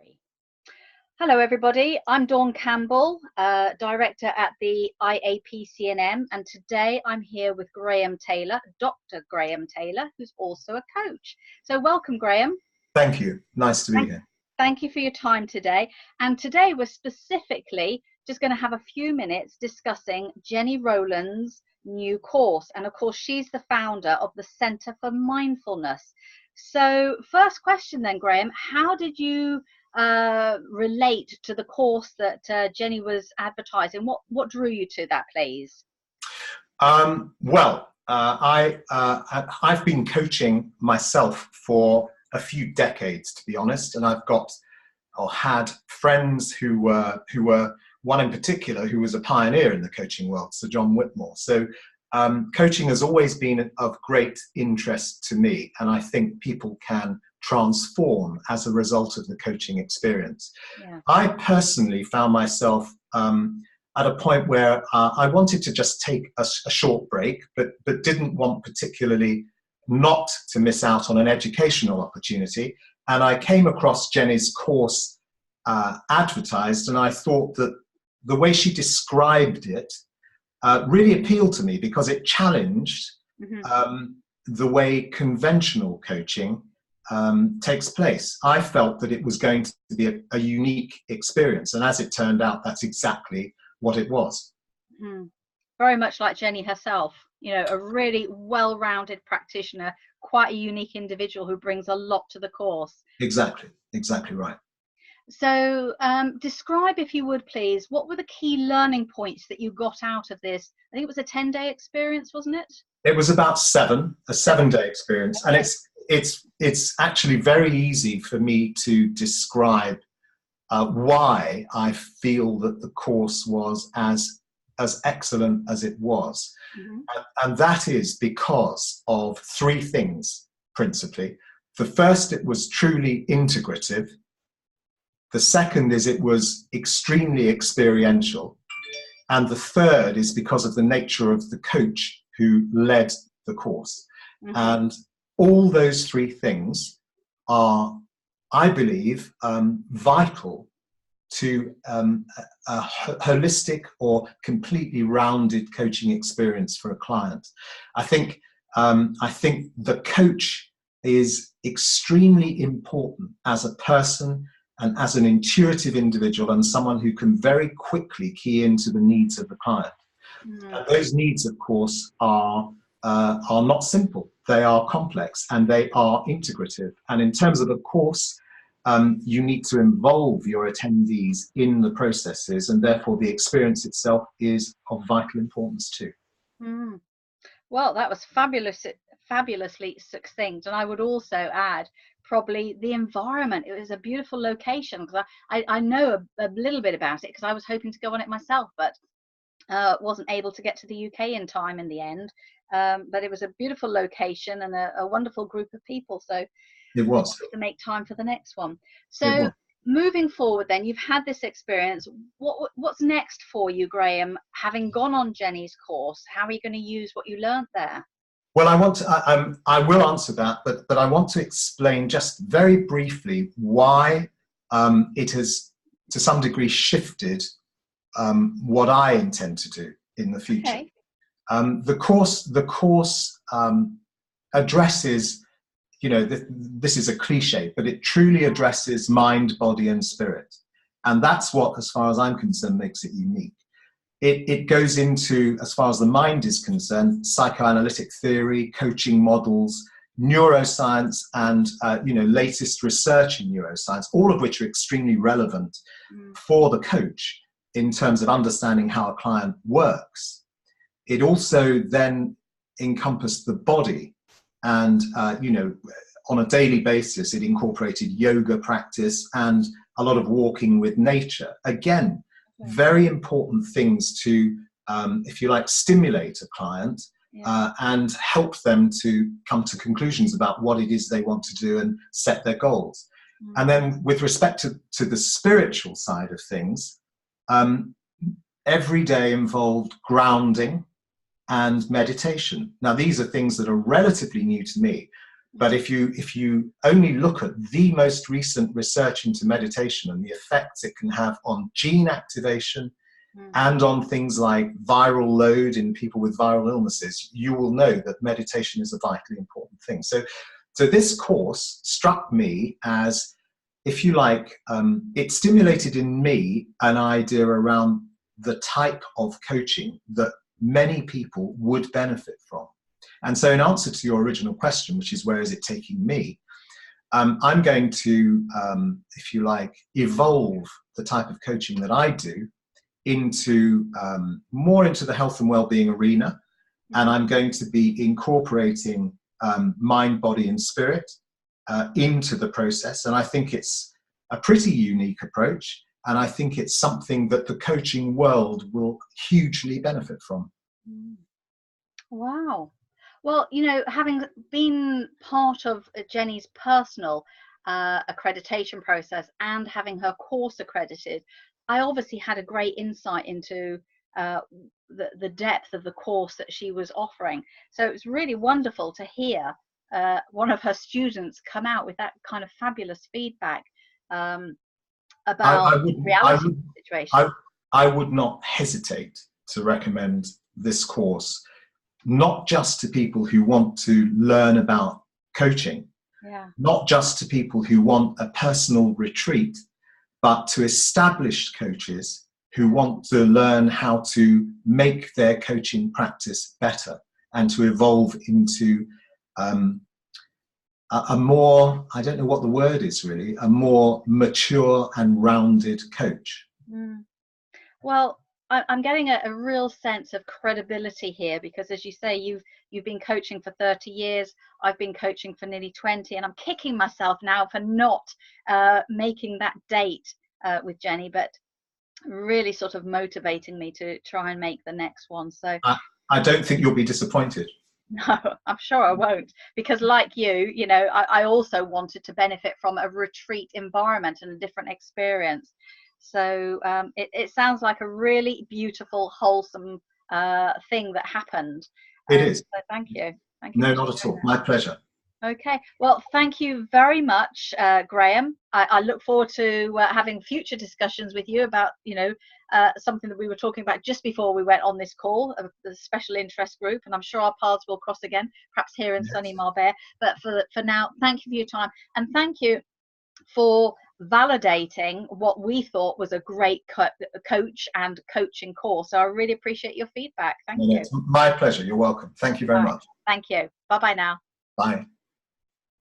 3. Hello everybody, I'm Dawn Campbell, Director at the IAPC&M, and today I'm here with Graham Taylor, Dr. Graham Taylor, who's also a coach. So welcome, Graham. Thank you. Nice to be here. Thank you for your time today. And today we're specifically just going to have a few minutes discussing Jenny Rowland's new course. And of course, she's the founder of the Centre for Mindfulness. So first question then, Graham, how did you relate to the course that Jenny was advertising? What drew you to that, please? I've been coaching myself for a few decades, to be honest, and I've got or had friends who were one in particular who was a pioneer in the coaching world, Sir John Whitmore. So coaching has always been of great interest to me, and I think people can transform as a result of the coaching experience. Yeah. I personally found myself at a point where I wanted to just take a short break, but didn't want particularly not to miss out on an educational opportunity. And I came across Jenny's course advertised, and I thought that the way she described it really appealed to me because it challenged the way conventional coaching takes place. I felt that it was going to be a unique experience, and as it turned out, that's exactly what it was. Very much like Jenny herself, you know, a really well-rounded practitioner, quite a unique individual who brings a lot to the course. Exactly right. So describe, if you would please, what were the key learning points that you got out of this? I think it was a 10-day experience, wasn't it? It was about a 7-day experience. And it's actually very easy for me to describe why I feel that the course was as excellent as it was. And that is because of 3 things, principally. The first, it was truly integrative. The second is it was extremely experiential. And the third is because of the nature of the coach who led the course. And all those 3 things are, I believe, vital to a holistic or completely rounded coaching experience for a client. I think the coach is extremely important as a person and as an intuitive individual, and someone who can very quickly key into the needs of the client. And those needs, of course, are not simple. They are complex and they are integrative. And in terms of a course, you need to involve your attendees in the processes, and therefore the experience itself is of vital importance too. Well, that was fabulously succinct. And I would also add probably the environment. It was a beautiful location, because I know a little bit about it because I was hoping to go on it myself, but wasn't able to get to the UK in time in the end. But it was a beautiful location and a wonderful group of people. So it was to make time for the next one. So moving forward, then, you've had this experience. What's next for you, Graham? Having gone on Jenny's course, how are you going to use what you learned there? Well, I will answer that, but I want to explain just very briefly why it has, to some degree, shifted what I intend to do in the future. Okay. The course addresses, you know, this is a cliche, but it truly addresses mind, body, and spirit, and that's what, as far as I'm concerned, makes it unique. It goes into, as far as the mind is concerned, psychoanalytic theory, coaching models, neuroscience, and latest research in neuroscience, all of which are extremely relevant for the coach in terms of understanding how a client works. It also then encompassed the body, and on a daily basis, it incorporated yoga practice and a lot of walking with nature. Again, very important things to, if you like, stimulate a client and help them to come to conclusions about what it is they want to do and set their goals. And then with respect to the spiritual side of things, every day involved grounding and meditation. Now, these are things that are relatively new to me, But if you only look at the most recent research into meditation and the effects it can have on gene activation and on things like viral load in people with viral illnesses, you will know that meditation is a vitally important thing. So this course struck me as, if you like, it stimulated in me an idea around the type of coaching that many people would benefit from. And so in answer to your original question, which is where is it taking me, I'm going to, if you like, evolve the type of coaching that I do into more into the health and well-being arena. And I'm going to be incorporating mind, body and spirit into the process. And I think it's a pretty unique approach. And I think it's something that the coaching world will hugely benefit from. Wow. Well, you know, having been part of Jenny's personal accreditation process and having her course accredited, I obviously had a great insight into the depth of the course that she was offering. So it was really wonderful to hear one of her students come out with that kind of fabulous feedback about the reality of the situation. I would not hesitate to recommend this course, not just to people who want to learn about coaching, not just to people who want a personal retreat, but to established coaches who want to learn how to make their coaching practice better and to evolve into a more, I don't know what the word is really, a more mature and rounded coach. Well, I'm getting a real sense of credibility here, because as you say, you've been coaching for 30 years. I've been coaching for nearly 20, and I'm kicking myself now for not making that date with Jenny, but really sort of motivating me to try and make the next one. So I don't think you'll be disappointed. No, I'm sure I won't, because like you know, I also wanted to benefit from a retreat environment and a different experience. So it sounds like a really beautiful, wholesome thing that happened. It is. So thank you. No, not at all. My pleasure. Okay. Well, thank you very much, Graham. I look forward to having future discussions with you about, you know, something that we were talking about just before we went on this call, the special interest group, and I'm sure our paths will cross again, perhaps here in sunny Marbella. But for now, thank you for your time, and thank you for validating what we thought was a great coach and coaching course. So I really appreciate your feedback. Thank you. It's my pleasure. You're welcome. Thank you very much. Thank you. Bye bye now. Bye.